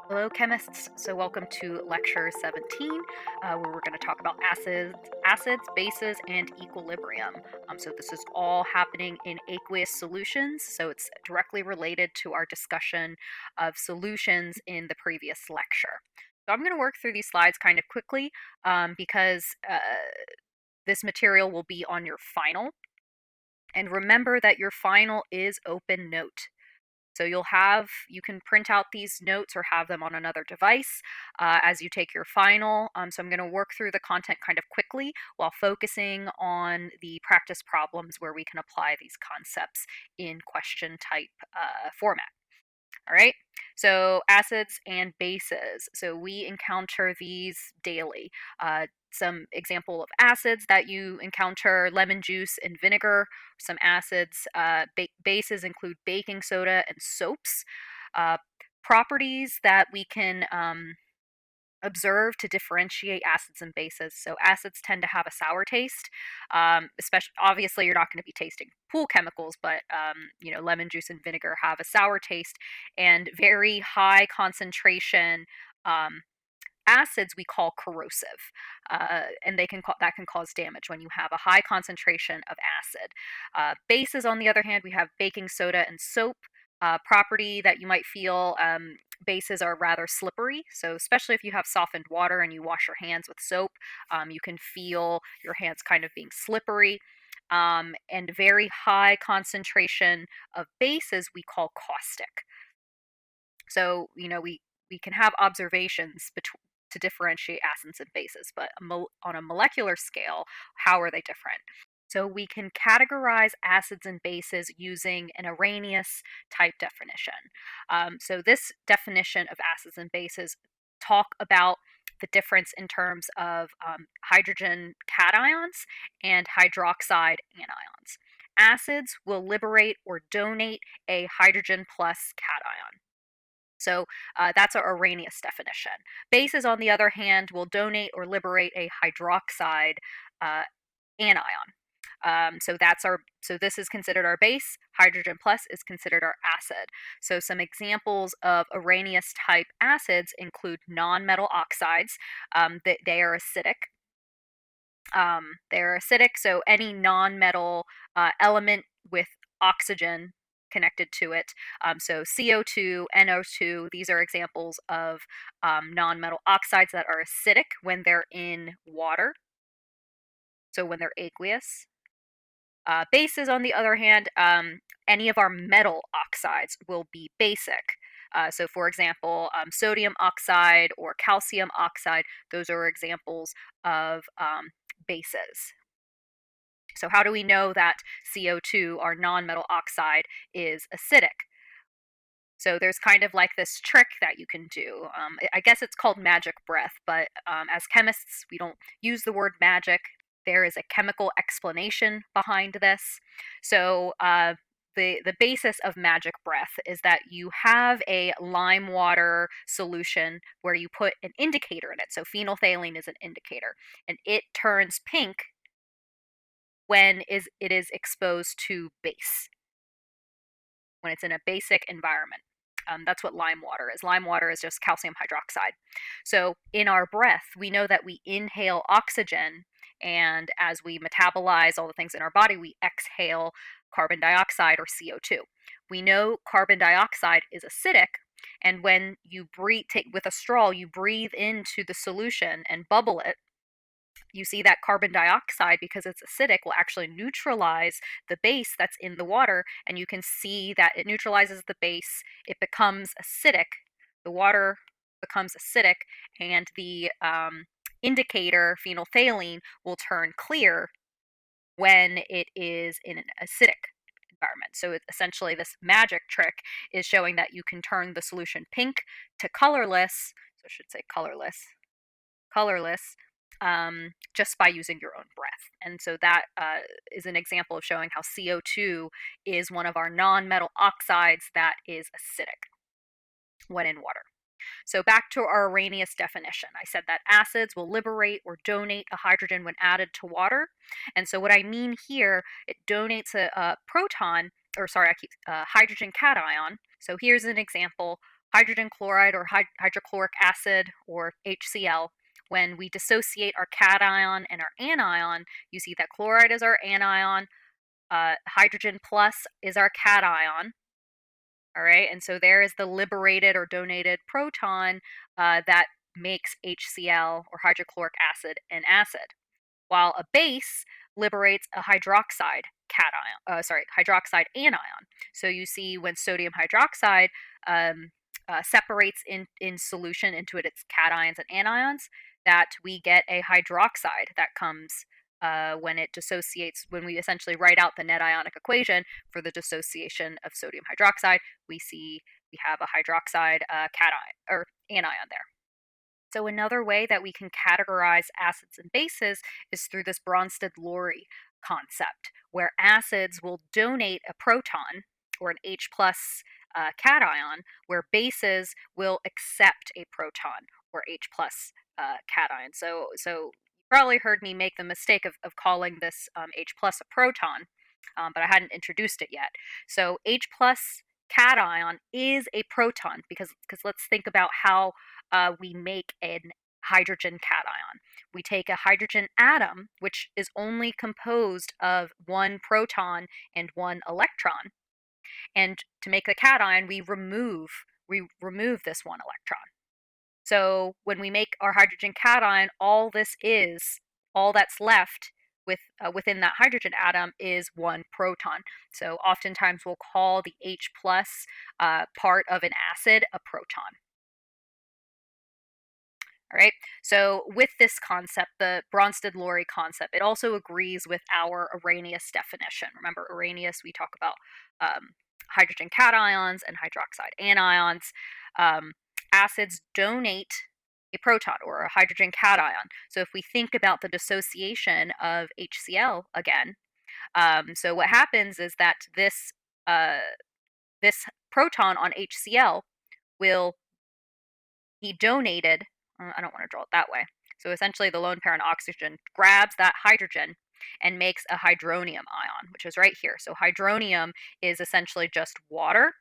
Hello, chemists. So, welcome to lecture 17, where we're going to talk about acids, bases, and equilibrium. So, this is all happening in aqueous solutions. So, it's directly related to our discussion of solutions in the previous lecture. So, I'm going to work through these slides kind of quickly because this material will be on your final. And remember that your final is open note. So you can print out these notes or have them on another device as you take your final. So I'm going to work through the content kind of quickly while focusing on the practice problems where we can apply these concepts in question type format. All right. So acids and bases. So we encounter these daily. Some example of acids that you encounter: lemon juice and vinegar. Some acids. Bases include baking soda and soaps. Uh, Properties that we can observe to differentiate acids and bases. So acids tend to have a sour taste. Especially, obviously, you're not going to be tasting pool chemicals, but lemon juice and vinegar have a sour taste, and very high concentration. Acids we call corrosive, and that can cause damage when you have a high concentration of acid. Bases, on the other hand, we have baking soda and soap. Property that you might feel: bases are rather slippery, so especially if you have softened water and you wash your hands with soap, you can feel your hands kind of being slippery. And very high concentration of bases we call caustic. So, we can have observations to differentiate acids and bases, but on a molecular scale, how are they different? So we can categorize acids and bases using an Arrhenius type definition. So this definition of acids and bases talk about the difference in terms of hydrogen cations and hydroxide anions. Acids will liberate or donate a hydrogen plus cation. So that's our Arrhenius definition. Bases, on the other hand, will donate or liberate a hydroxide uh, anion. So this is considered our base. Hydrogen plus is considered our acid. So some examples of Arrhenius type acids include nonmetal oxides. They are acidic. So any nonmetal element with oxygen connected to it. So CO2, NO2, these are examples of nonmetal oxides that are acidic when they're in water, so when they're aqueous. Bases, on the other hand, any of our metal oxides will be basic. So, for example, sodium oxide or calcium oxide, those are examples of bases. So, how do we know that CO2, our nonmetal oxide, is acidic? So there's kind of like this trick that you can do. I guess it's called magic breath, but as chemists, we don't use the word magic. There is a chemical explanation behind this. So the basis of magic breath is that you have a lime water solution where you put an indicator in it. So phenolphthalein is an indicator, and it turns pink when it is exposed to base, when it's in a basic environment. That's what lime water is. Lime water is just calcium hydroxide. So in our breath, we know that we inhale oxygen, and as we metabolize all the things in our body, we exhale carbon dioxide or CO2. We know carbon dioxide is acidic, and when you take with a straw, you breathe into the solution and bubble it. You see that carbon dioxide, because it's acidic, will actually neutralize the base that's in the water, and you can see that it neutralizes the base. It becomes acidic. The water becomes acidic, and the indicator, phenolphthalein, will turn clear when it is in an acidic environment. So essentially, this magic trick is showing that you can turn the solution pink to colorless. So I should say colorless, just by using your own breath. And so that is an example of showing how CO2 is one of our non-metal oxides that is acidic when in water. So back to our Arrhenius definition. I said that acids will liberate or donate a hydrogen when added to water. And so what I mean here, it donates a hydrogen cation. So here's an example. hydrogen chloride or hydrochloric acid or HCl, when we dissociate our cation and our anion, you see that chloride is our anion, hydrogen plus is our cation. All right, and so there is the liberated or donated proton that makes HCl or hydrochloric acid an acid, while a base liberates a hydroxide hydroxide anion. So you see when sodium hydroxide um, separates in solution into its cations and anions, that we get a hydroxide that comes when it dissociates, when we essentially write out the net ionic equation for the dissociation of sodium hydroxide, we have a hydroxide cation or anion there. So another way that we can categorize acids and bases is through this Bronsted-Lowry concept, where acids will donate a proton or an H plus cation, where bases will accept a proton or H plus cation. So you probably heard me make the mistake of calling this H plus a proton, but I hadn't introduced it yet. So H plus cation is a proton because let's think about how we make an hydrogen cation. We take a hydrogen atom, which is only composed of one proton and one electron, and to make the cation, we remove this one electron. So when we make our hydrogen cation, all that's left within that hydrogen atom is one proton. So oftentimes we'll call the H plus part of an acid a proton. All right. So with this concept, the Bronsted-Lowry concept, it also agrees with our Arrhenius definition. Remember Arrhenius, we talk about hydrogen cations and hydroxide anions. Acids donate a proton or a hydrogen cation. So if we think about the dissociation of HCl again, so what happens is that this proton on HCl will be donated. I don't want to draw it that way. So essentially, the lone pair on oxygen grabs that hydrogen and makes a hydronium ion, which is right here. So hydronium is essentially just water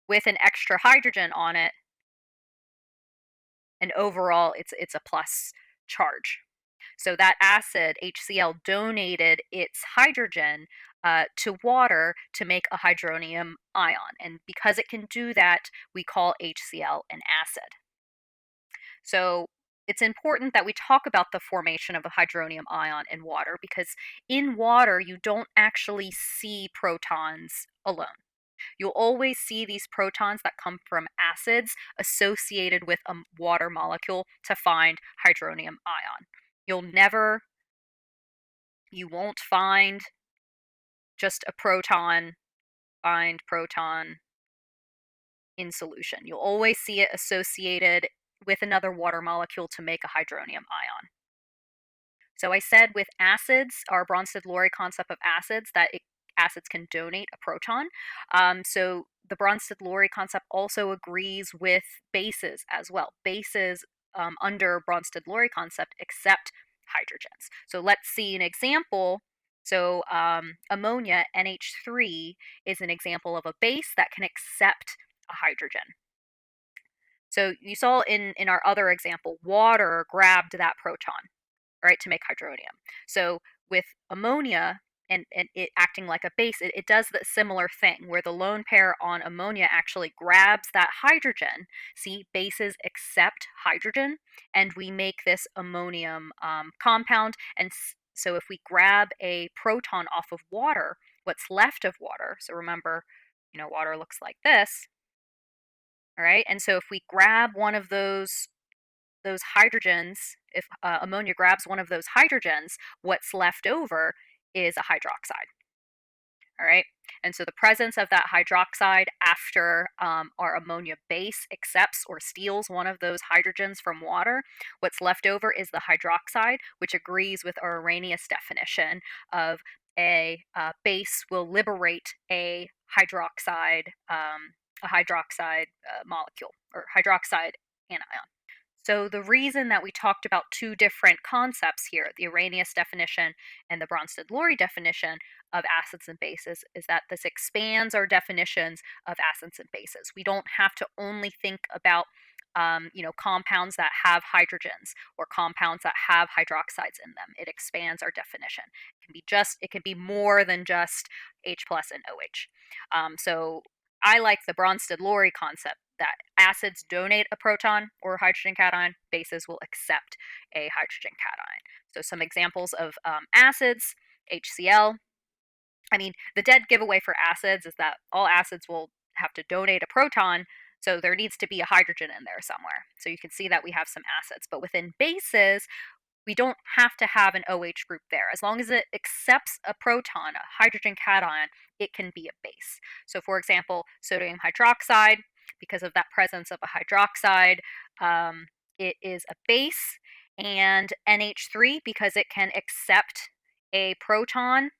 with an extra hydrogen on it, and overall, it's a plus charge. So that acid, HCl, donated its hydrogen to water to make a hydronium ion. And because it can do that, we call HCl an acid. So it's important that we talk about the formation of a hydronium ion in water, because in water, you don't actually see protons alone. You'll always see these protons that come from acids associated with a water molecule to find hydronium ion. You won't find just a proton, find proton in solution. You'll always see it associated with another water molecule to make a hydronium ion. So I said with acids, our Bronsted-Lowry concept of acids, that acids can donate a proton. So the Bronsted-Lowry concept also agrees with bases as well. Bases under Bronsted-Lowry concept accept hydrogens. So let's see an example. So ammonia, NH3, is an example of a base that can accept a hydrogen. So you saw in our other example, water grabbed that proton, right, to make hydronium. So with ammonia and it acting like a base, it does the similar thing where the lone pair on ammonia actually grabs that hydrogen. See, bases accept hydrogen, and we make this ammonium compound. And so if we grab a proton off of water, what's left of water, so remember, water looks like this. All right, and so if we grab one of those hydrogens, if ammonia grabs one of those hydrogens, what's left over is a hydroxide. All right, and so the presence of that hydroxide after our ammonia base accepts or steals one of those hydrogens from water, what's left over is the hydroxide, which agrees with our Arrhenius definition of a base will liberate a hydroxide molecule or hydroxide anion. So the reason that we talked about two different concepts here, the Arrhenius definition and the Bronsted-Lowry definition of acids and bases, is that this expands our definitions of acids and bases. We don't have to only think about compounds that have hydrogens or compounds that have hydroxides in them. It expands our definition. It can be more than just H plus and OH. So I like the Bronsted-Lowry concept that acids donate a proton or hydrogen cation, bases will accept a hydrogen cation. So some examples of acids, HCl. I mean, the dead giveaway for acids is that all acids will have to donate a proton, so there needs to be a hydrogen in there somewhere. So you can see that we have some acids. But within bases, we don't have to have an OH group there. As long as it accepts a proton, a hydrogen cation, it can be a base. So for example, sodium hydroxide, because of that presence of a hydroxide, it is a base, and NH3, because it can accept a proton,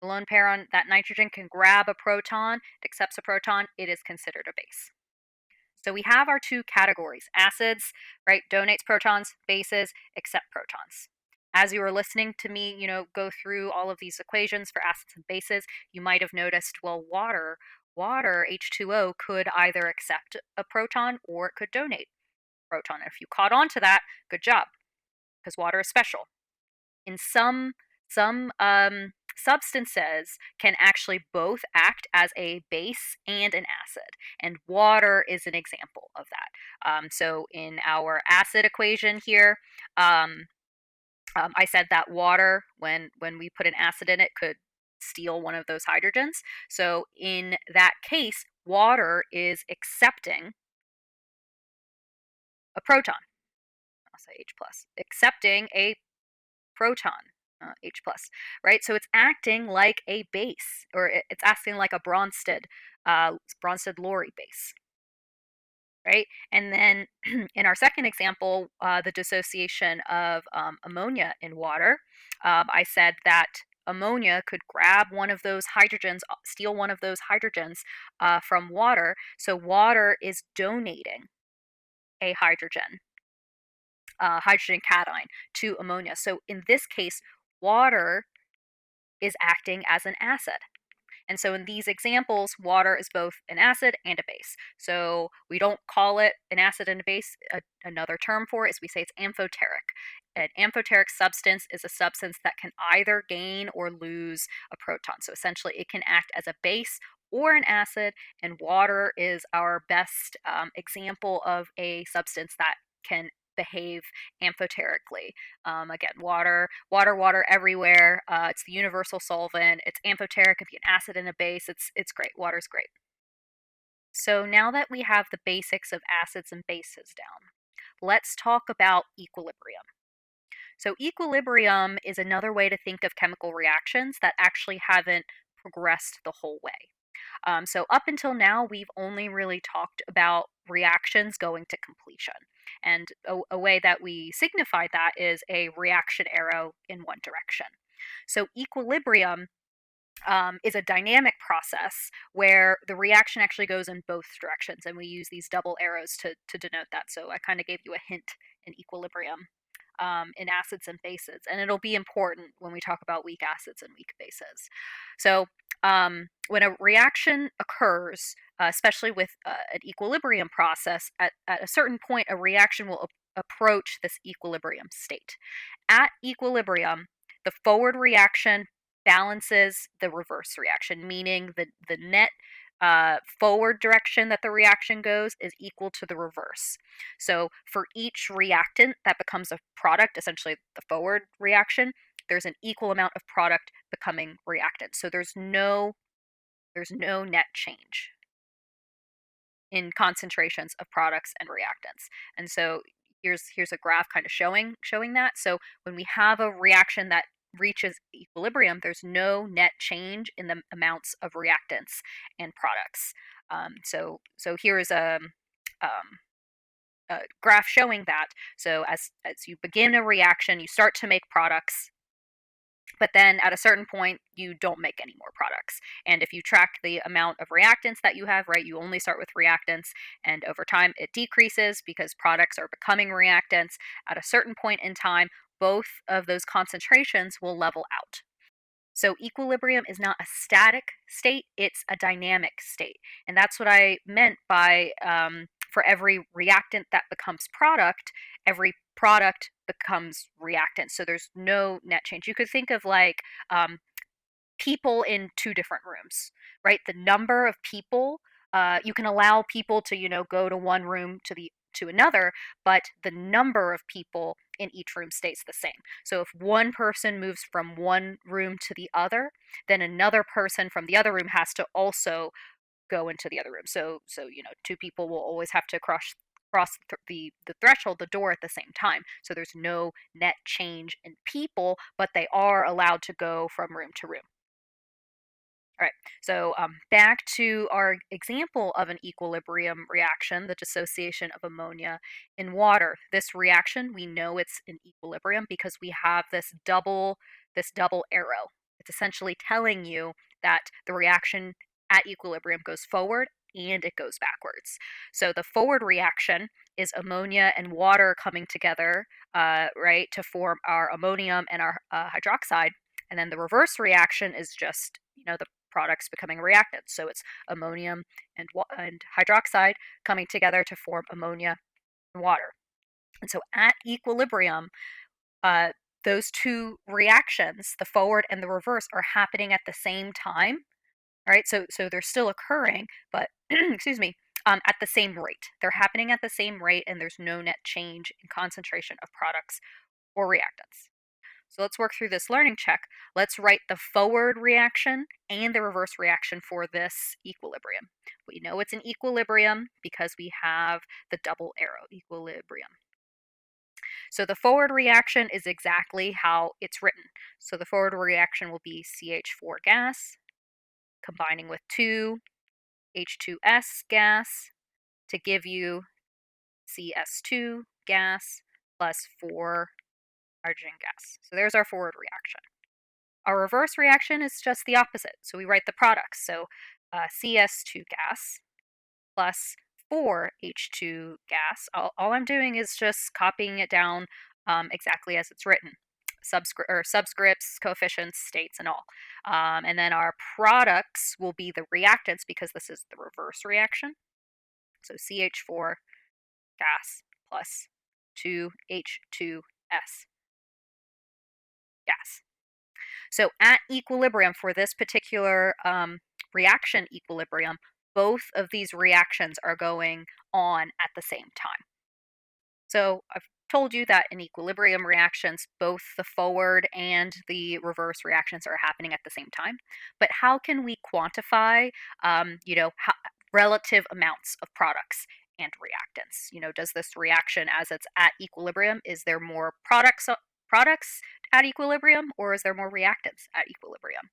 the lone pair on that nitrogen can grab a proton, it accepts a proton, it is considered a base. So we have our two categories, acids, right, donates protons, bases, accept protons. As you were listening to me, go through all of these equations for acids and bases, you might have noticed, well, water, H2O, could either accept a proton or it could donate a proton. And if you caught on to that, good job, because water is special. In some substances can actually both act as a base and an acid, and water is an example of that. So in our acid equation here, I said that water, when we put an acid in it, could steal one of those hydrogens. So in that case, water is accepting a proton. I'll say H plus, accepting a proton, H plus, right? So it's acting like a base, or it's acting like a Bronsted-Lowry base, right? And then in our second example, the dissociation of ammonia in water, I said that ammonia could grab one of those hydrogens, steal one of those hydrogens from water. So water is donating a hydrogen cation to ammonia. So in this case, water is acting as an acid. And so in these examples, water is both an acid and a base. So we don't call it an acid and a base. Another term for it is we say it's amphoteric. An amphoteric substance is a substance that can either gain or lose a proton. So essentially, it can act as a base or an acid, and water is our best example of a substance that can behave amphoterically. Again, water everywhere. It's the universal solvent. It's amphoteric. It can be an acid and a base. It's great. Water's great. So now that we have the basics of acids and bases down, let's talk about equilibrium. So equilibrium is another way to think of chemical reactions that actually haven't progressed the whole way. So up until now, we've only really talked about reactions going to completion. And a way that we signify that is a reaction arrow in one direction. So equilibrium is a dynamic process where the reaction actually goes in both directions, and we use these double arrows to denote that. So I kind of gave you a hint in equilibrium in acids and bases, and it'll be important when we talk about weak acids and weak bases. So when a reaction occurs, especially with an equilibrium process, at a certain point, a reaction will approach this equilibrium state. At equilibrium, the forward reaction balances the reverse reaction, meaning the net forward direction that the reaction goes is equal to the reverse. So for each reactant that becomes a product, essentially the forward reaction, there's an equal amount of product becoming reactant. So there's no net change in concentrations of products and reactants. And so here's a graph kind of showing that. So when we have a reaction that reaches equilibrium, there's no net change in the amounts of reactants and products. So here is a graph showing that. So as you begin a reaction, you start to make products. But then at a certain point, you don't make any more products. And if you track the amount of reactants that you have, right, you only start with reactants, and over time it decreases because products are becoming reactants. At a certain point in time, both of those concentrations will level out. So equilibrium is not a static state, it's a dynamic state. And that's what I meant by for every reactant that becomes product, every product becomes reactant. So there's no net change. You could think of like um, people in two different rooms, right? The number of people, you can allow people to, go to one room to another, but the number of people in each room stays the same. So if one person moves from one room to the other, then another person from the other room has to also go into the other room. So two people will always have to cross the threshold, the door at the same time. So there's no net change in people, but they are allowed to go from room to room. All right, so back to our example of an equilibrium reaction, the dissociation of ammonia in water. This reaction, we know it's in equilibrium because we have this double arrow. It's essentially telling you that the reaction at equilibrium goes forward and it goes backwards. So the forward reaction is ammonia and water coming together, right, to form our ammonium and our hydroxide. And then the reverse reaction is just, the products becoming reactants. So it's ammonium and hydroxide coming together to form ammonia and water. And so at equilibrium, uh, those two reactions, the forward and the reverse, are happening at the same time. All right, so they're still occurring, but excuse me, at the same rate. They're happening at the same rate, and there's no net change in concentration of products or reactants. So let's work through this learning check. Let's write the forward reaction and the reverse reaction for this equilibrium. We know it's an equilibrium because we have the double arrow, equilibrium. So the forward reaction is exactly how it's written. So the forward reaction will be CH4 gas combining with 2 H2S gas to give you CS2 gas plus 4 hydrogen gas. So there's our forward reaction. Our reverse reaction is just the opposite. So we write the products. So CS2 gas plus 4H2 gas. All I'm doing is just copying it down exactly as it's written. Subscripts, coefficients, states, and all. And then our products will be the reactants because this is the reverse reaction. So CH4 gas plus 2H2S gas. So at equilibrium for this particular reaction equilibrium, both of these reactions are going on at the same time. So I've told you that in equilibrium reactions, both the forward and the reverse reactions are happening at the same time. But how can we quantify, relative amounts of products and reactants? Does this reaction, as it's at equilibrium, is there more products at equilibrium, or is there more reactants at equilibrium?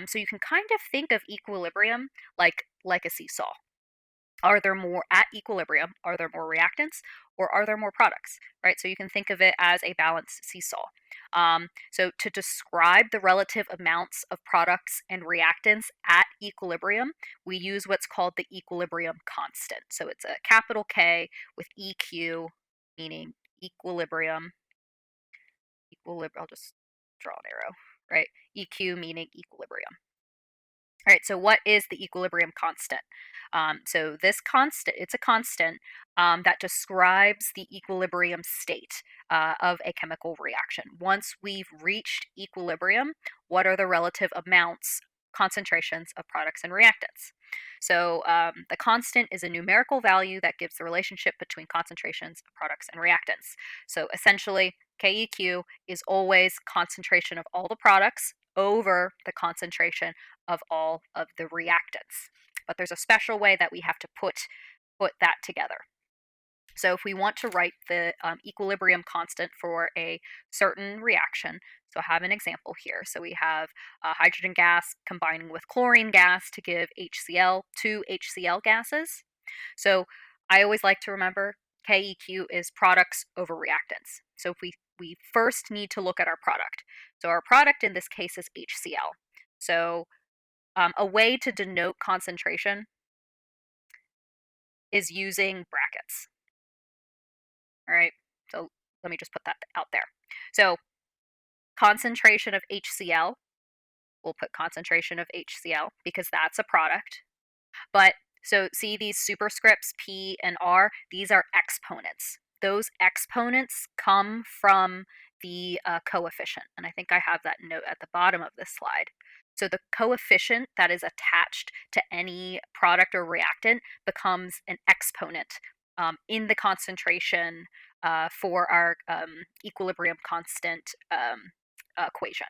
So you can kind of think of equilibrium like a seesaw. Are there more at equilibrium? Are there more reactants, or are there more products? Right. So you can think of it as a balanced seesaw. So to describe the relative amounts of products and reactants at equilibrium, we use what's called the equilibrium constant. So it's a capital K with EQ, meaning equilibrium. I'll just draw an arrow, right? EQ meaning equilibrium. All right, so what is the equilibrium constant? So this constant, it's a constant that describes the equilibrium state of a chemical reaction. Once we've reached equilibrium, what are the relative amounts, concentrations of products and reactants? So the constant is a numerical value that gives the relationship between concentrations of products and reactants. So essentially, KEQ is always concentration of all the products over the concentration of all of the reactants. But there's a special way that we have to put that together. So if we want to write the equilibrium constant for a certain reaction, so I have an example here. So we have hydrogen gas combining with chlorine gas to give HCl, two HCl gases. So I always like to remember KEQ is products over reactants. So if we we first need to look at our product. So our product in this case is HCl. So a way to denote concentration is using brackets. All right, so let me just put that out there. So concentration of HCl, we'll put concentration of HCl because that's a product. But so see these superscripts P and R, these are exponents. Those exponents come from the coefficient. And I think I have that note at the bottom of this slide. So the coefficient that is attached to any product or reactant becomes an exponent in the concentration for our equilibrium constant equation.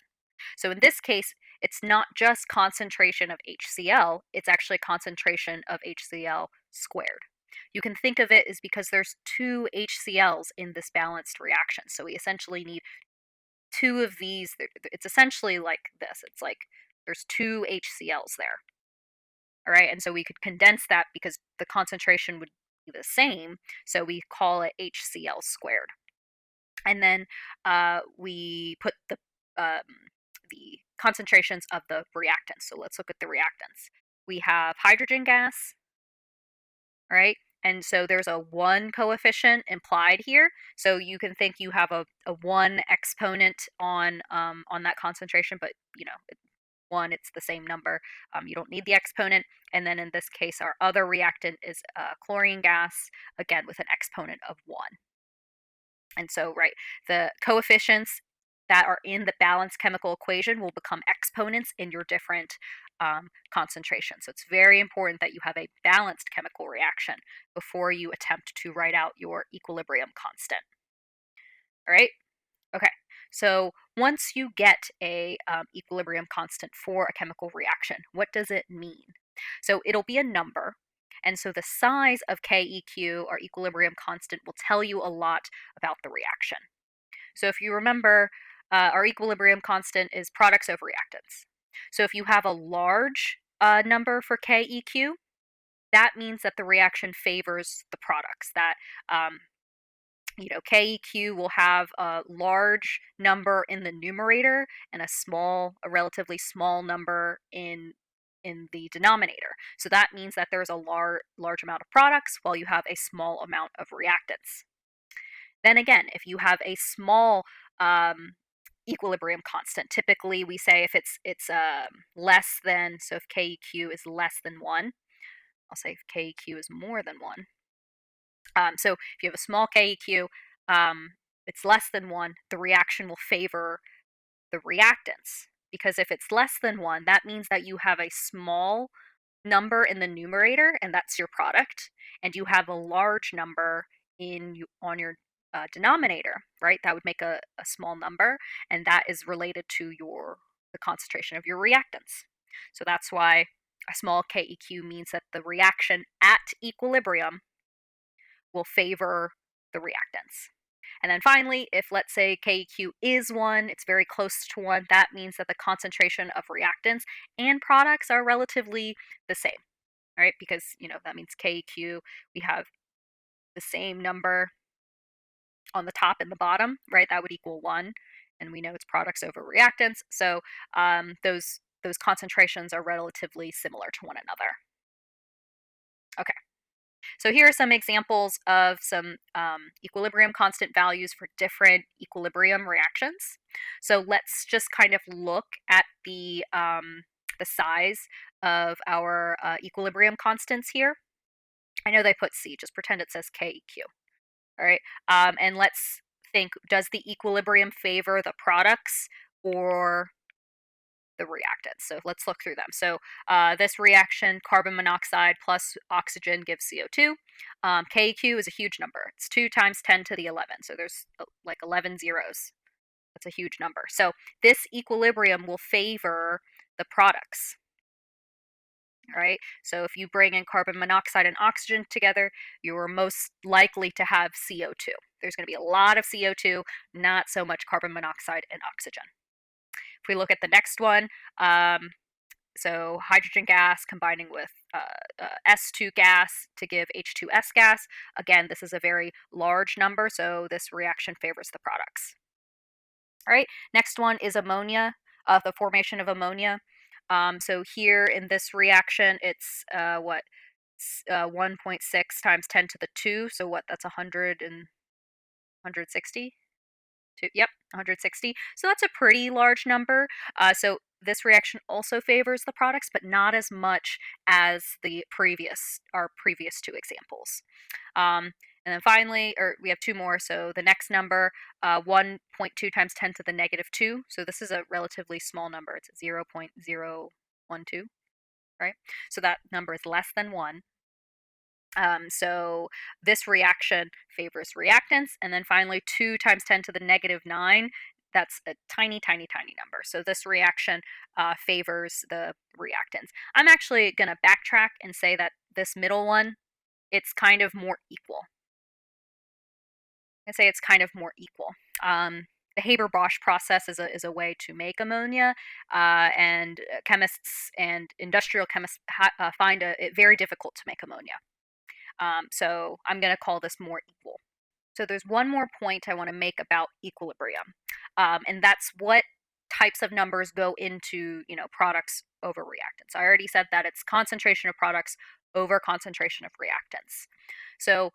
So in this case, it's not just concentration of HCl, it's actually concentration of HCl squared. You can think of it as because there's two HCl's in this balanced reaction. So we essentially need two of these. It's essentially like this. It's like there's two HCl's there. All right, and so we could condense that because the concentration would be the same. So we call it HCl squared. And then we put the concentrations of the reactants. So let's look at the reactants. We have hydrogen gas, right? And so there's a 1 coefficient implied here. So you can think you have a 1 exponent on that concentration, but 1, it's the same number. You don't need the exponent. And then in this case, our other reactant is chlorine gas, again with an exponent of 1. And so, right, the coefficients that are in the balanced chemical equation will become exponents in your different concentrations. So it's very important that you have a balanced chemical reaction before you attempt to write out your equilibrium constant. All right? Okay, so once you get a equilibrium constant for a chemical reaction, what does it mean? So it'll be a number. And so the size of KEQ, our equilibrium constant, will tell you a lot about the reaction. So if you remember, our equilibrium constant is products over reactants. So if you have a large number for KEQ, that means that the reaction favors the products. That KEQ will have a large number in the numerator and a relatively small number in the denominator. So that means that there's a large amount of products while you have a small amount of reactants. Then again, if you have a small equilibrium constant, typically we say if it's less than, so if KEQ is less than 1, I'll say if KEQ is more than 1. So if you have a small KEQ, it's less than 1, the reaction will favor the reactants. Because if it's less than 1, that means that you have a small number in the numerator, and that's your product, and you have a large number on your denominator, right? That would make a small number, and that is related to the concentration of your reactants. So that's why a small KEQ means that the reaction at equilibrium will favor the reactants. And then finally, if let's say KEQ is 1, it's very close to 1, that means that the concentration of reactants and products are relatively the same, right? Because, that means KEQ, we have the same number on the top and the bottom, right? That would equal 1, and we know it's products over reactants. So those concentrations are relatively similar to one another. Okay. So here are some examples of some equilibrium constant values for different equilibrium reactions. So let's just kind of look at the size of our equilibrium constants here. I know they put C, just pretend it says KEQ. All right, and let's think, does the equilibrium favor the products or the reactants? So let's look through them. So this reaction, carbon monoxide plus oxygen gives CO2. KEQ is a huge number. It's 2 times 10 to the 11. So there's like 11 zeros. That's a huge number. So this equilibrium will favor the products. All right, so if you bring in carbon monoxide and oxygen together, you're most likely to have CO2. There's going to be a lot of CO2, not so much carbon monoxide and oxygen. If we look at the next one, so hydrogen gas combining with S2 gas to give H2S gas. Again, this is a very large number, so this reaction favors the products. All right, next one is ammonia, the formation of ammonia. So here in this reaction, it's 1.6 times 10 to the 2. So what? That's 100 and 160. Yep, 160. So that's a pretty large number. So this reaction also favors the products, but not as much as our previous two examples. Um, and then finally, or we have two more. So the next number, 1.2 times 10 to the negative 2. So this is a relatively small number. It's 0.012, right? So that number is less than 1. So this reaction favors reactants. And then finally, 2 times 10 to the negative 9. That's a tiny, tiny, tiny number. So this reaction favors the reactants. I'm actually going to backtrack and say that this middle one, it's kind of more equal. I say it's kind of more equal. The Haber-Bosch process is a way to make ammonia, and chemists and industrial chemists find it very difficult to make ammonia. So I'm going to call this more equal. So there's one more point I want to make about equilibrium, and that's what types of numbers go into products over reactants. I already said that it's concentration of products over concentration of reactants. So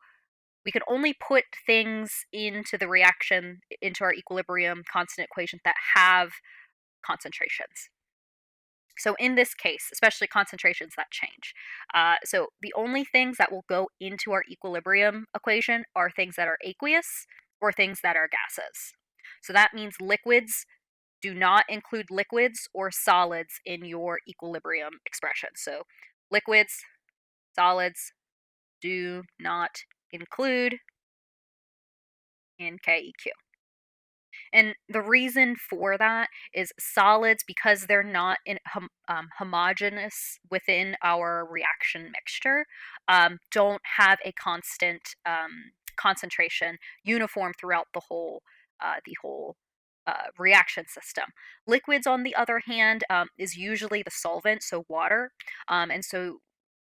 we can only put things into the reaction, into our equilibrium constant equation that have concentrations. So in this case, especially concentrations that change. So the only things that will go into our equilibrium equation are things that are aqueous or things that are gases. So that means liquids. Do not include liquids or solids in your equilibrium expression. So liquids, solids, do not include in KEQ. And the reason for that is solids, because they're not homogeneous within our reaction mixture, don't have a constant concentration uniform throughout the whole reaction system. Liquids, on the other hand, is usually the solvent, so water, and so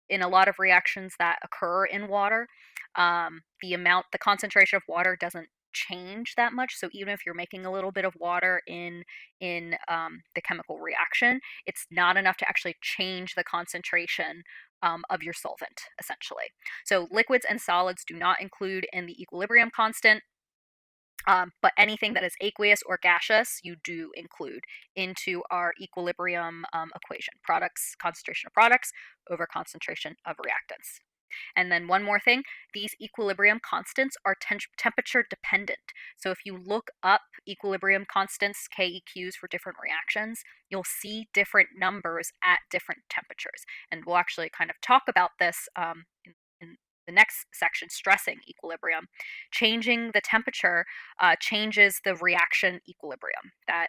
in a lot of reactions that occur in water, the concentration of water doesn't change that much. So even if you're making a little bit of water in the chemical reaction, it's not enough to actually change the concentration of your solvent, essentially. So liquids and solids do not include in the equilibrium constant. But anything that is aqueous or gaseous, you do include into our equilibrium equation. Concentration of products over concentration of reactants. And then one more thing, these equilibrium constants are temperature dependent. So if you look up equilibrium constants, KEQs, for different reactions, you'll see different numbers at different temperatures. And we'll actually kind of talk about this in the next section, stressing equilibrium. Changing the temperature changes the reaction equilibrium. That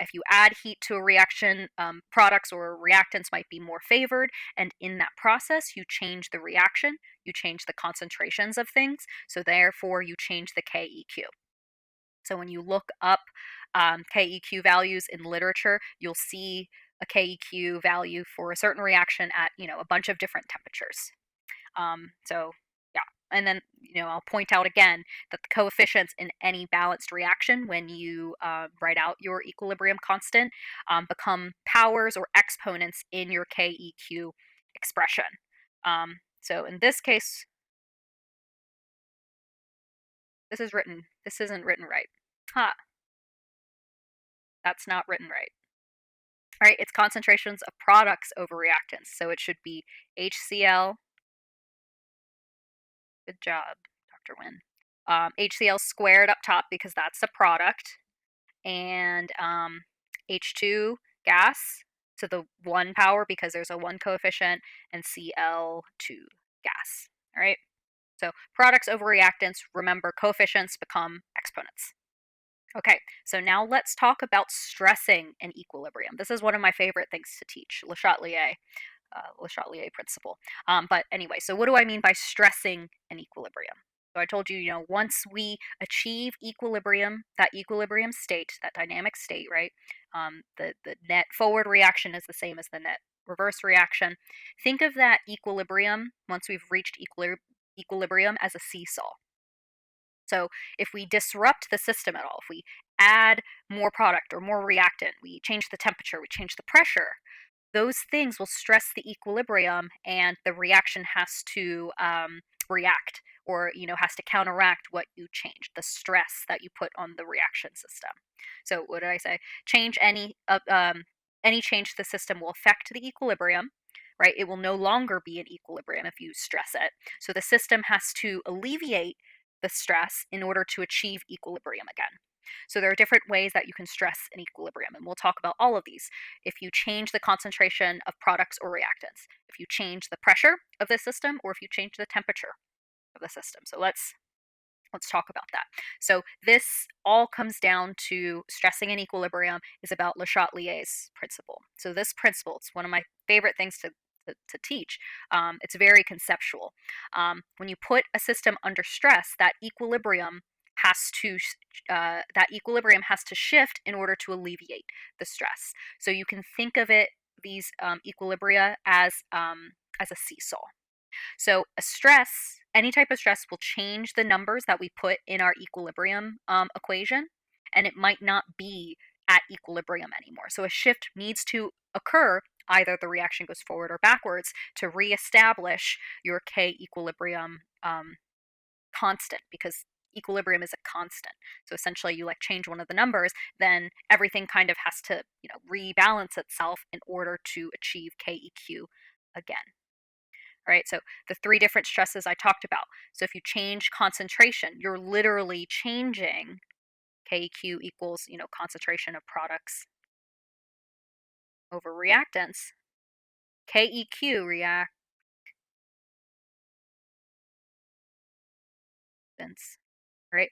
if you add heat to a reaction, products or reactants might be more favored, and in that process, you change the reaction, you change the concentrations of things, so therefore you change the KEQ. So when you look up KEQ values in literature, you'll see a KEQ value for a certain reaction at a bunch of different temperatures. So yeah, and then I'll point out again that the coefficients in any balanced reaction, when you write out your equilibrium constant, become powers or exponents in your KEQ expression. So in this case, this isn't written right. Ha, that's not written right. All right, it's concentrations of products over reactants. So it should be HCl. Good job, Dr. Wynn. HCl squared up top because that's a product, and H2 gas to the 1 power because there's a 1 coefficient, and Cl2 gas. All right, so products over reactants, remember coefficients become exponents. Okay, so now let's talk about stressing an equilibrium. This is one of my favorite things to teach, Le Châtelier principle. But anyway, so what do I mean by stressing an equilibrium? So I told you, once we achieve equilibrium, that equilibrium state, that dynamic state, right? The net forward reaction is the same as the net reverse reaction. Think of that equilibrium, once we've reached equilibrium, as a seesaw. So if we disrupt the system at all, if we add more product or more reactant, we change the temperature, we change the pressure, those things will stress the equilibrium, and the reaction has to react, or has to counteract what you changed, the stress that you put on the reaction system. So what did I say? Change any change to the system will affect the equilibrium, right? It will no longer be in equilibrium if you stress it. So the system has to alleviate the stress in order to achieve equilibrium again. So there are different ways that you can stress an equilibrium, and we'll talk about all of these. If you change the concentration of products or reactants, if you change the pressure of the system, or if you change the temperature of the system. So let's talk about that. So this all comes down to stressing an equilibrium is about Le Chatelier's principle. So this principle, it's one of my favorite things to teach. It's very conceptual. When you put a system under stress, has to that equilibrium has to shift in order to alleviate the stress. So you can think of these equilibria as a seesaw. So any type of stress will change the numbers that we put in our equilibrium equation, and it might not be at equilibrium anymore. So a shift needs to occur. Either the reaction goes forward or backwards to reestablish your K equilibrium constant, because equilibrium is a constant. So essentially you change one of the numbers, then everything kind of has to rebalance itself in order to achieve KEQ again. All right, so the three different stresses I talked about. So if you change concentration, you're literally changing KEQ equals, concentration of products over reactants. KEQ reactants, right?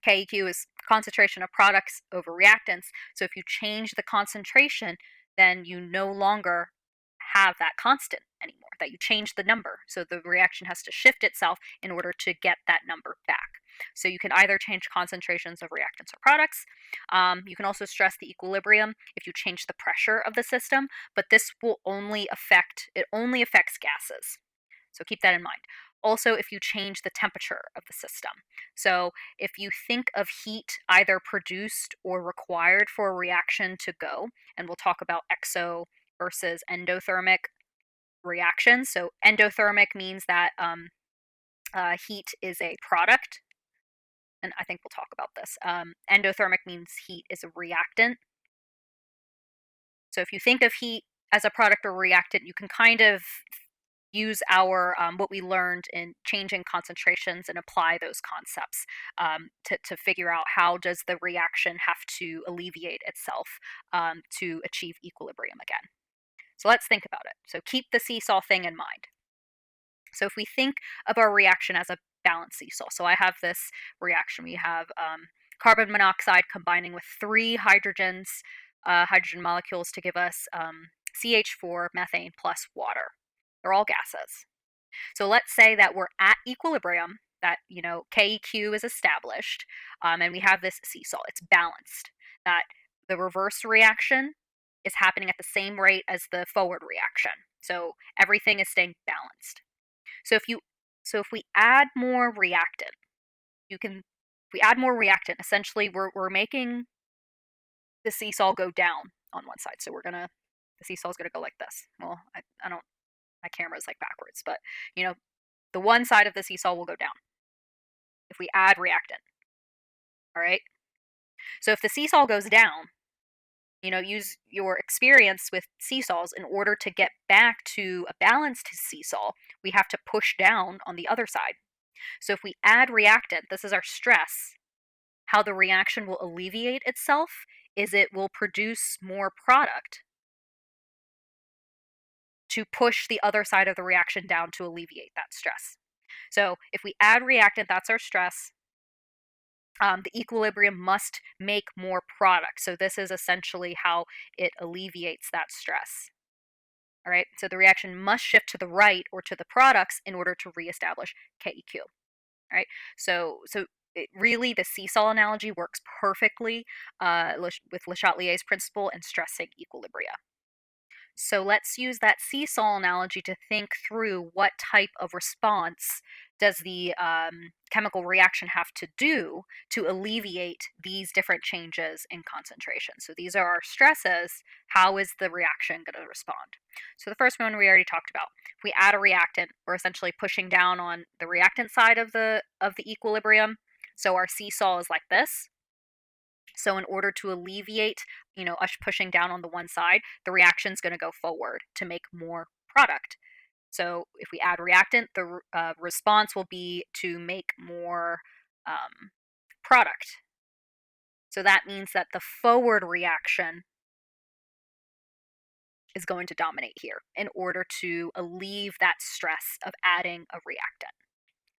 KEQ is concentration of products over reactants. So if you change the concentration, then you no longer have that constant anymore, that you change the number. So the reaction has to shift itself in order to get that number back. So you can either change concentrations of reactants or products. You can also stress the equilibrium if you change the pressure of the system, but this will only affects gases. So keep that in mind. Also, if you change the temperature of the system. So if you think of heat either produced or required for a reaction to go, and we'll talk about exo versus endothermic reactions. So endothermic means that heat is a product, and I think we'll talk about this. Endothermic means heat is a reactant. So if you think of heat as a product or reactant, you can kind of use our what we learned in changing concentrations and apply those concepts to figure out how does the reaction have to alleviate itself to achieve equilibrium again. So let's think about it. So keep the seesaw thing in mind. So if we think of our reaction as a balanced seesaw, so I have this reaction. We have carbon monoxide combining with three hydrogen molecules to give us CH4, methane, plus water. They're all gases. So let's say that we're at equilibrium, that KEQ is established, and we have this seesaw. It's balanced. That the reverse reaction is happening at the same rate as the forward reaction. So everything is staying balanced. So if we add more reactant, essentially we're making the seesaw go down on one side. So the seesaw is gonna go like this. Well, I don't. My camera's backwards, but the one side of the seesaw will go down if we add reactant. All right. So if the seesaw goes down, use your experience with seesaws. In order to get back to a balanced seesaw, we have to push down on the other side. So if we add reactant, this is our stress. How the reaction will alleviate itself is it will produce more product to push the other side of the reaction down to alleviate that stress. So if we add reactant, that's our stress. The equilibrium must make more product. So this is essentially how it alleviates that stress. All right, so the reaction must shift to the right or to the products in order to reestablish KEQ. All right, so really the seesaw analogy works perfectly with Le Chatelier's principle and stressing equilibria. So let's use that seesaw analogy to think through what type of response does the chemical reaction have to do to alleviate these different changes in concentration. So these are our stresses. How is the reaction going to respond? So the first one we already talked about. If we add a reactant, we're essentially pushing down on the reactant side of the equilibrium. So our seesaw is like this. So in order to alleviate, us pushing down on the one side, the reaction is going to go forward to make more product. So if we add reactant, the response will be to make more product. So that means that the forward reaction is going to dominate here in order to alleviate that stress of adding a reactant.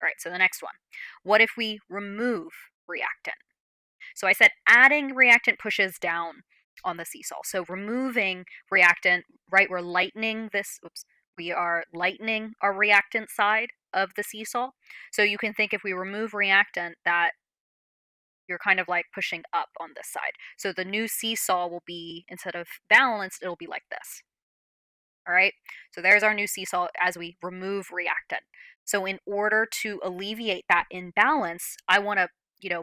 All right, so the next one. What if we remove reactant? So I said adding reactant pushes down on the seesaw. So removing reactant, right, we're lightening this, we are lightening our reactant side of the seesaw. So you can think if we remove reactant that you're kind of like pushing up on this side. So the new seesaw will be, instead of balanced, it'll be like this. All right, so there's our new seesaw as we remove reactant. So in order to alleviate that imbalance, I want to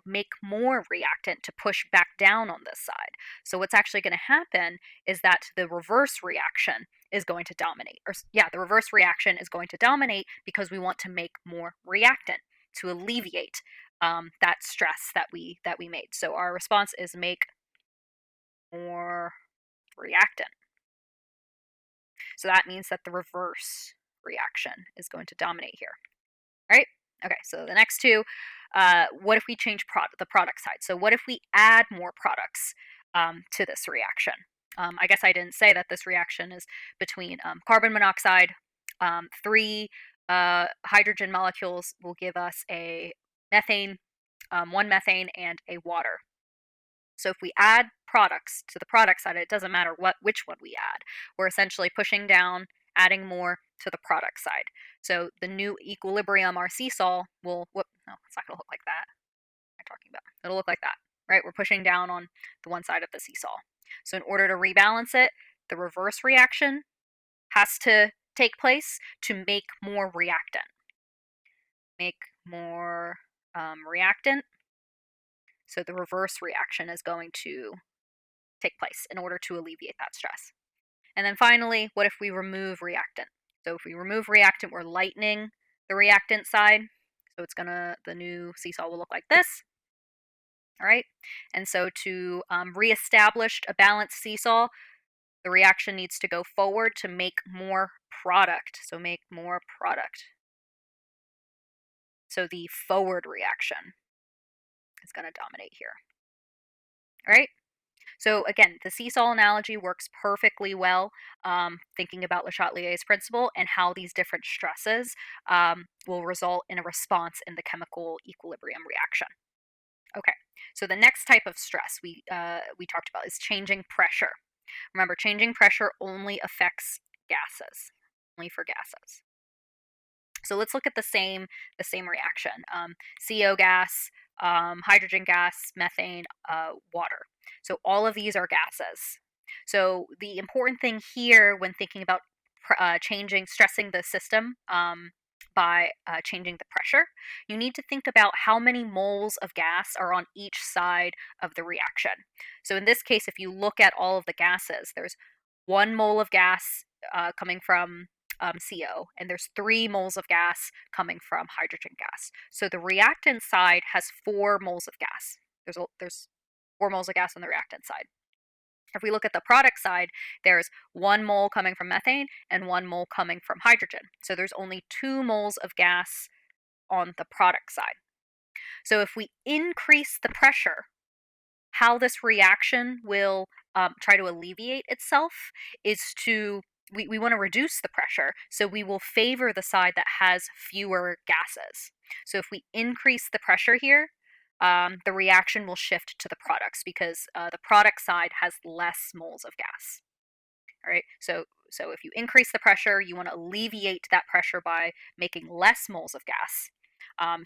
make more reactant to push back down on this side. So what's actually going to happen is that the reverse reaction is going to dominate. The reverse reaction is going to dominate because we want to make more reactant to alleviate that stress that we made. So our response is make more reactant. So that means that the reverse reaction is going to dominate here. All right? Okay, so the next two, what if we change the product side? So what if we add more products to this reaction? I guess I didn't say that this reaction is between carbon monoxide. Three hydrogen molecules will give us a methane, one methane, and a water. So if we add products to the product side, it doesn't matter which one we add. We're essentially pushing down, adding more to the product side. So the new equilibrium, our seesaw, no, it's not going to look like that. What am I talking about? It'll look like that, right? We're pushing down on the one side of the seesaw. So in order to rebalance it, the reverse reaction has to take place to make more reactant. Make more reactant. So the reverse reaction is going to take place in order to alleviate that stress. And then finally, what if we remove reactant? So if we remove reactant, we're lightening the reactant side. So the new seesaw will look like this. All right. And so to reestablish a balanced seesaw, the reaction needs to go forward to make more product. So make more product. So the forward reaction is going to dominate here. All right. So again, the seesaw analogy works perfectly well, thinking about Le Châtelier's principle and how these different stresses will result in a response in the chemical equilibrium reaction. Okay, so the next type of stress we talked about is changing pressure. Remember, changing pressure only affects gases, only for gases. So let's look at the same reaction: CO gas, hydrogen gas, methane, water. So all of these are gases. So the important thing here when thinking about stressing the system by changing the pressure, you need to think about how many moles of gas are on each side of the reaction. So in this case, if you look at all of the gases, there's 1 mole of gas coming from CO, and there's 3 moles of gas coming from hydrogen gas. So the reactant side has 4 moles of gas. There's 4 moles of gas on the reactant side. If we look at the product side, there's 1 mole coming from methane and 1 mole coming from hydrogen. So there's only 2 moles of gas on the product side. So if we increase the pressure, how this reaction will try to alleviate itself is we want to reduce the pressure, so we will favor the side that has fewer gases. So if we increase the pressure here, the reaction will shift to the products because the product side has less moles of gas. All right, so if you increase the pressure, you want to alleviate that pressure by making less moles of gas.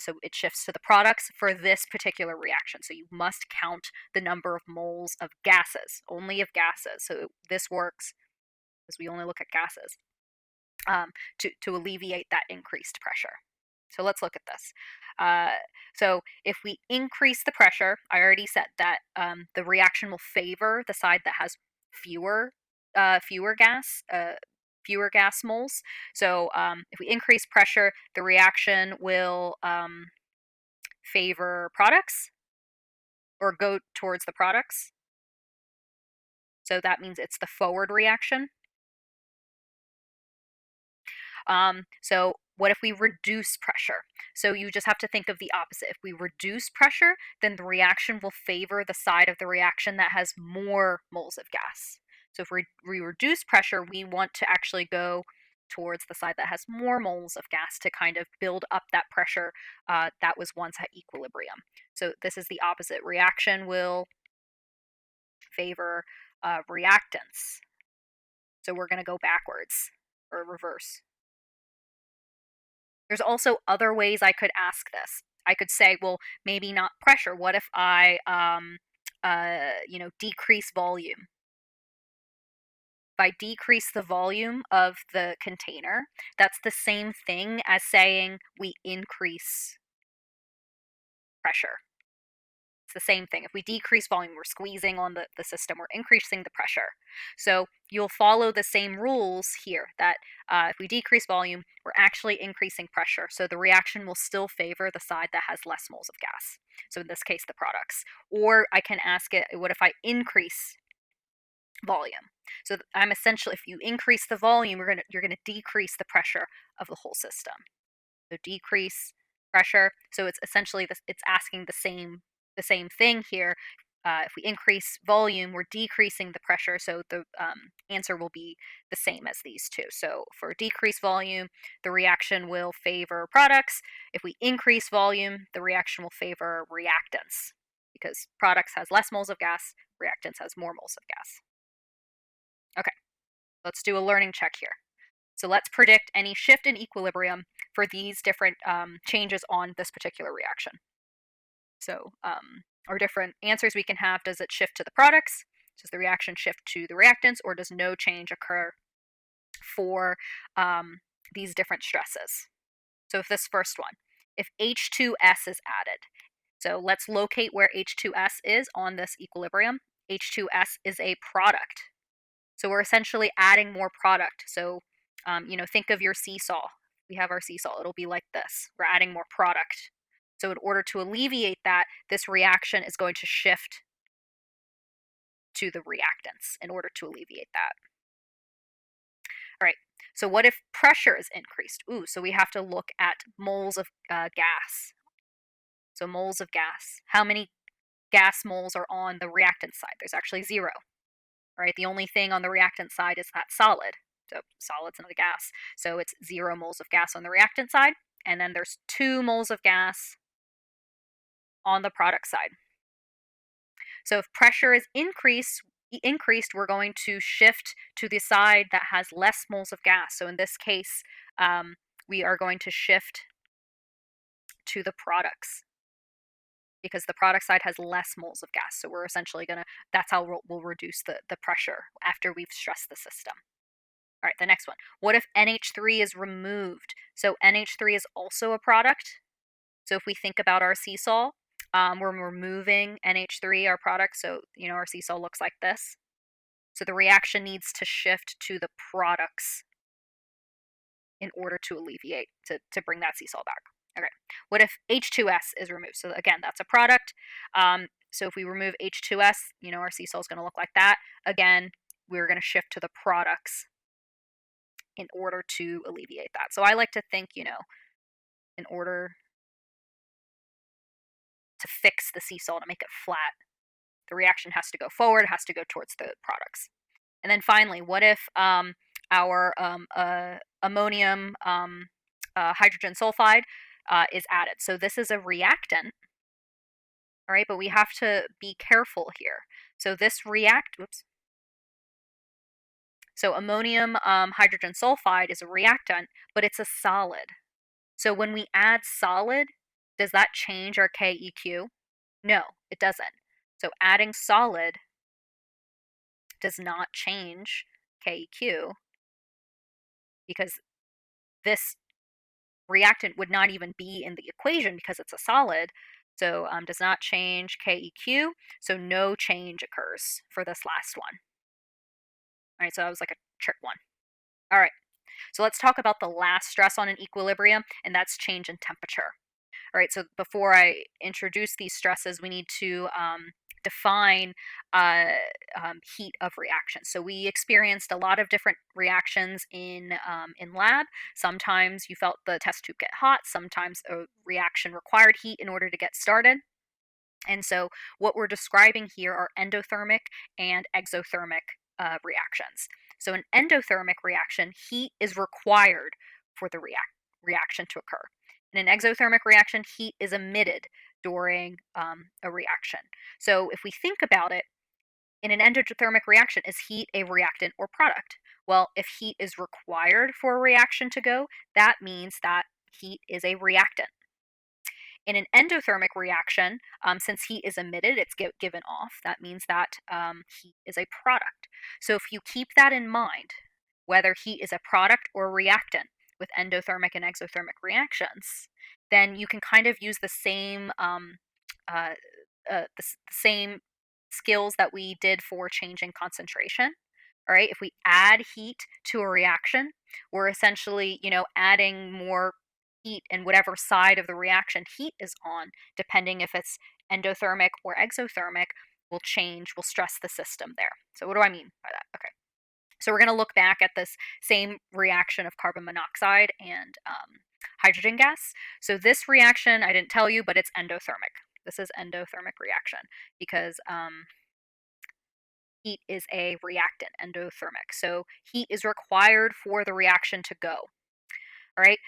So it shifts to the products for this particular reaction. So you must count the number of moles of gases, only of gases. So this works because we only look at gases, to alleviate that increased pressure. So let's look at this. So if we increase the pressure, I already said that the reaction will favor the side that has fewer fewer gas fewer gas moles. So if we increase pressure, the reaction will favor products or go towards the products. So that means it's the forward reaction. So what if we reduce pressure? So you just have to think of the opposite. If we reduce pressure, then the reaction will favor the side of the reaction that has more moles of gas. So if we reduce pressure, we want to actually go towards the side that has more moles of gas to kind of build up that pressure that was once at equilibrium. So this is the opposite. Reaction will favor reactants. So we're going to go backwards or reverse. There's also other ways I could ask this. I could say, well, maybe not pressure. What if I, decrease volume? If I decrease the volume of the container, that's the same thing as saying we increase pressure. It's the same thing. If we decrease volume, we're squeezing on the system, we're increasing the pressure. So you'll follow the same rules here that if we decrease volume, we're actually increasing pressure. So the reaction will still favor the side that has less moles of gas. So in this case, the products. Or I can ask it, what if I increase volume? So I'm essentially, if you increase the volume, you're gonna decrease the pressure of the whole system. So decrease pressure. So it's essentially it's asking the same thing here. If we increase volume, we're decreasing the pressure, so the answer will be the same as these two. So for decreased volume, the reaction will favor products. If we increase volume, the reaction will favor reactants, because products has less moles of gas, reactants has more moles of gas. Okay, let's do a learning check here. So let's predict any shift in equilibrium for these different changes on this particular reaction. So our different answers we can have: does it shift to the products? Does the reaction shift to the reactants? Or does no change occur for these different stresses? So if this first one, if H2S is added, so let's locate where H2S is on this equilibrium. H2S is a product. So we're essentially adding more product. So, think of your seesaw. We have our seesaw. It'll be like this. We're adding more product. So in order to alleviate that, this reaction is going to shift to the reactants in order to alleviate that. All right. So what if pressure is increased? So we have to look at moles of gas. So moles of gas. How many gas moles are on the reactant side? There's actually 0. Right? The only thing on the reactant side is that solid. So solid's another gas. So it's 0 moles of gas on the reactant side, and then there's 2 moles of gas on the product side. So if pressure is increased, we're going to shift to the side that has less moles of gas. So in this case, we are going to shift to the products, because the product side has less moles of gas. So we're essentially that's how we'll reduce the pressure after we've stressed the system. All right, the next one. What if NH3 is removed? So NH3 is also a product. So if we think about our seesaw, we're removing NH3, our product. So, our seesaw looks like this. So the reaction needs to shift to the products in order to alleviate, to bring that seesaw back. Okay, what if H2S is removed? So again, that's a product. So if we remove H2S, our seesaw is going to look like that. Again, we're going to shift to the products in order to alleviate that. So I like to think, in order to fix the seesaw, to make it flat, the reaction has to go forward, it has to go towards the products. And then finally, what if our ammonium hydrogen sulfide is added? So this is a reactant, all right, but we have to be careful here. So this So ammonium hydrogen sulfide is a reactant, but it's a solid. So when we add solid, does that change our KEQ? No, it doesn't. So adding solid does not change KEQ, because this reactant would not even be in the equation because it's a solid. So does not change KEQ, so no change occurs for this last one. All right, so that was like a trick one. All right, so let's talk about the last stress on an equilibrium, and that's change in temperature. All right, so before I introduce these stresses, we need to define uh, heat of reaction. So we experienced a lot of different reactions in lab. Sometimes you felt the test tube get hot. Sometimes a reaction required heat in order to get started. And so what we're describing here are endothermic and exothermic reactions. So an endothermic reaction, heat is required for the reaction to occur. In an exothermic reaction, heat is emitted during a reaction. So if we think about it, in an endothermic reaction, is heat a reactant or product? Well, if heat is required for a reaction to go, that means that heat is a reactant. In an endothermic reaction, since heat is emitted, it's given off. That means that heat is a product. So if you keep that in mind, whether heat is a product or a reactant with endothermic and exothermic reactions, then you can kind of use the same the same skills that we did for changing concentration. All right, if we add heat to a reaction, we're essentially, adding more heat in whatever side of the reaction heat is on, depending if it's endothermic or exothermic, will stress the system there. So what do I mean by that? Okay. So we're going to look back at this same reaction of carbon monoxide and hydrogen gas. So this reaction, I didn't tell you, but it's endothermic. This is endothermic reaction because heat is a reactant, endothermic. So heat is required for the reaction to go. All right,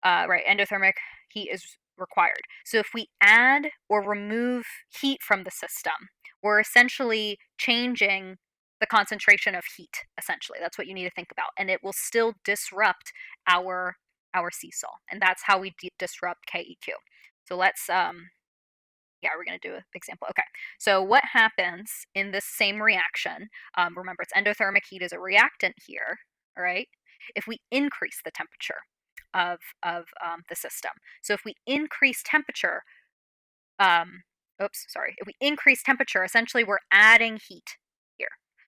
right. Endothermic heat is required. So if we add or remove heat from the system, we're essentially changing the concentration of heat. Essentially, that's what you need to think about, and it will still disrupt our seesaw, and that's how we disrupt KEQ. So let's yeah, we're going to do an example. Okay, so what happens in this same reaction? Remember, it's endothermic heat is a reactant here, all right? If we increase the temperature of the system, so if we increase temperature, if we increase temperature, essentially we're adding heat here.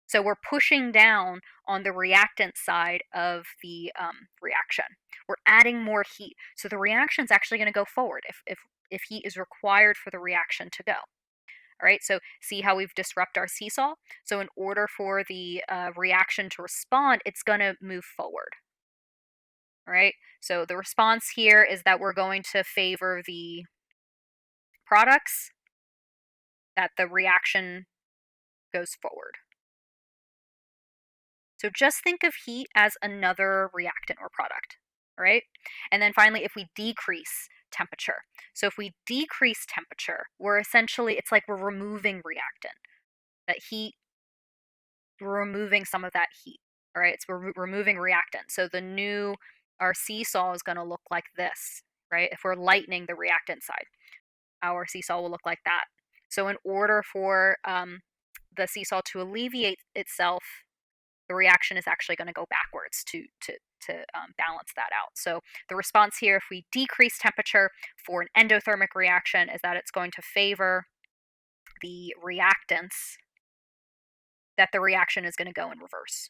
So we're pushing down on the reactant side of the reaction. We're adding more heat. So the reaction is actually going to go forward if heat is required for the reaction to go. All right, so see how we've disrupted our seesaw? So in order for the reaction to respond, it's going to move forward. All right, so the response here is that we're going to favor the products, that the reaction goes forward. So just think of heat as another reactant or product, right? And then finally, if we decrease temperature. So if we decrease temperature, it's like we're removing reactant. That heat, we're removing some of that heat, all right? We're removing reactant. So our seesaw is going to look like this, right? If we're lightening the reactant side, our seesaw will look like that. So in order for the seesaw to alleviate itself, the reaction is actually going to go backwards to balance that out. So the response here, if we decrease temperature for an endothermic reaction, is that it's going to favor the reactants, that the reaction is going to go in reverse.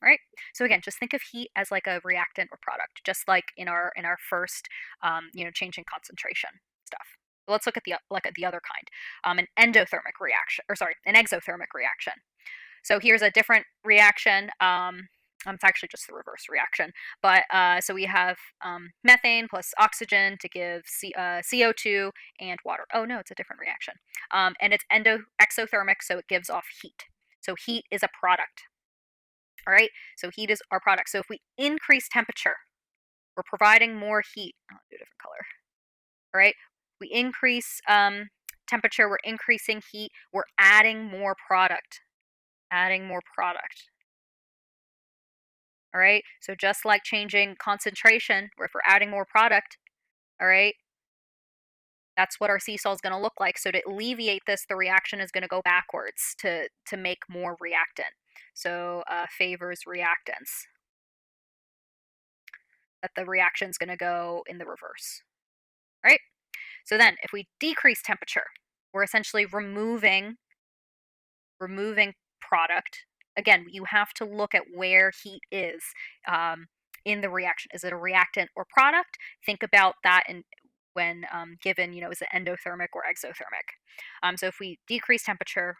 Right. So again, just think of heat as like a reactant or product, just like in our first, changing concentration stuff. Let's look at the other kind, an endothermic reaction, or sorry, an exothermic reaction. So here's a different reaction. It's actually just the reverse reaction. But so we have methane plus oxygen to give CO2 and water. Oh no, it's a different reaction. And it's exothermic, so it gives off heat. So heat is a product. All right, so heat is our product. So if we increase temperature, we're providing more heat. I'll do a different color. All right, we increase temperature, we're increasing heat, we're adding more product. Adding more product. All right, so just like changing concentration, or if we're adding more product, all right, that's what our seesaw is going to look like. So to alleviate this, the reaction is going to go backwards to make more reactant. So favors reactants. That the reaction is going to go in the reverse, right? So then if we decrease temperature, we're essentially removing product. Again, you have to look at where heat is in the reaction. Is it a reactant or product? Think about that when given, is it endothermic or exothermic? So if we decrease temperature,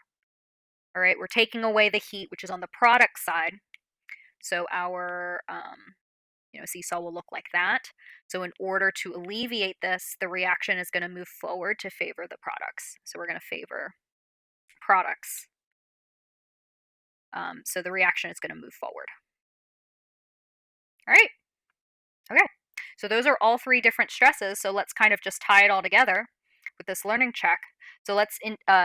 all right, we're taking away the heat, which is on the product side. So our seesaw will look like that. So in order to alleviate this, the reaction is going to move forward to favor the products. So we're going to favor products. So the reaction is going to move forward. All right. Okay. So those are all three different stresses. So let's kind of just tie it all together with this learning check. So let's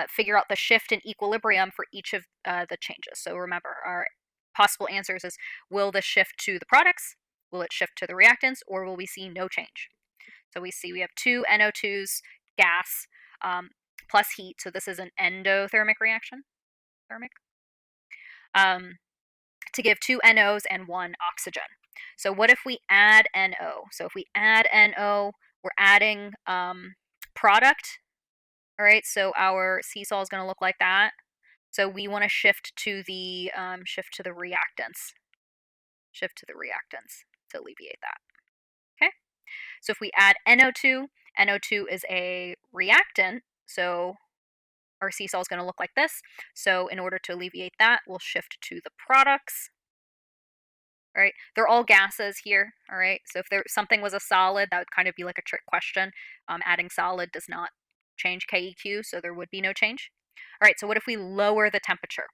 figure out the shift in equilibrium for each of the changes. So remember, our possible answers is, will this shift to the products? Will it shift to the reactants? Or will we see no change? So we have two NO2s, gas, plus heat. So this is an endothermic reaction. To give two NOs and one oxygen. So what if we add NO? So if we add NO, we're adding product. All right, so our seesaw is going to look like that. So we want to shift to the reactants. Shift to the reactants to alleviate that. Okay. So if we add NO2, NO2 is a reactant. So our seesaw is going to look like this. So in order to alleviate that, we'll shift to the products. All right, they're all gases here. All right, so if something was a solid, that would kind of be like a trick question. Adding solid does not change KEQ, so there would be no change. All right, so what if we lower the temperature?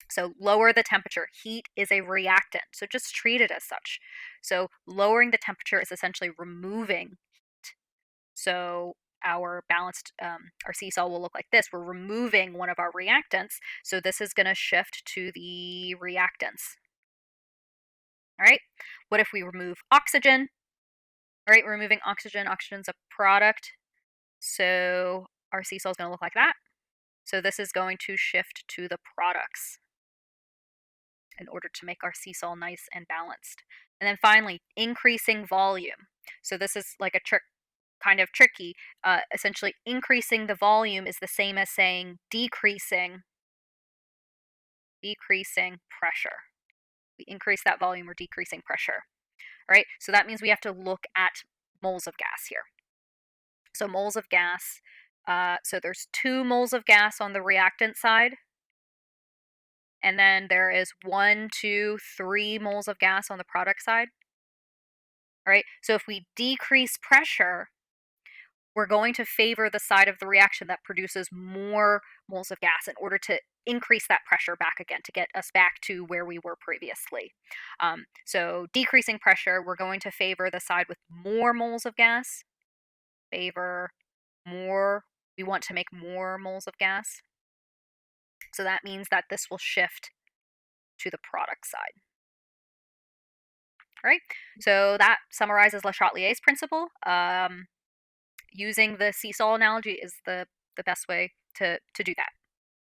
So lower the temperature. Heat is a reactant, so just treat it as such. So lowering the temperature is essentially removing heat. So our seesaw will look like this. We're removing one of our reactants, so this is going to shift to the reactants. All right, what if we remove oxygen? All right, we're removing oxygen. Oxygen's a product, so our seesaw is going to look like that. So this is going to shift to the products in order to make our seesaw nice and balanced. And then finally, increasing volume. So this is like a kind of tricky. Essentially, increasing the volume is the same as saying decreasing pressure. We increase that volume, we're decreasing pressure. All right, so that means we have to look at moles of gas here. So moles of gas, so there's 2 moles of gas on the reactant side, and then there is 1, 2, 3 moles of gas on the product side. All right, so if we decrease pressure, we're going to favor the side of the reaction that produces more moles of gas in order to increase that pressure back again, to get us back to where we were previously. So decreasing pressure, we're going to favor the side with more moles of gas. Favor more, we want to make more moles of gas. So that means that this will shift to the product side. All right, so that summarizes Le Châtelier's principle. Using the seesaw analogy is the best way to do that.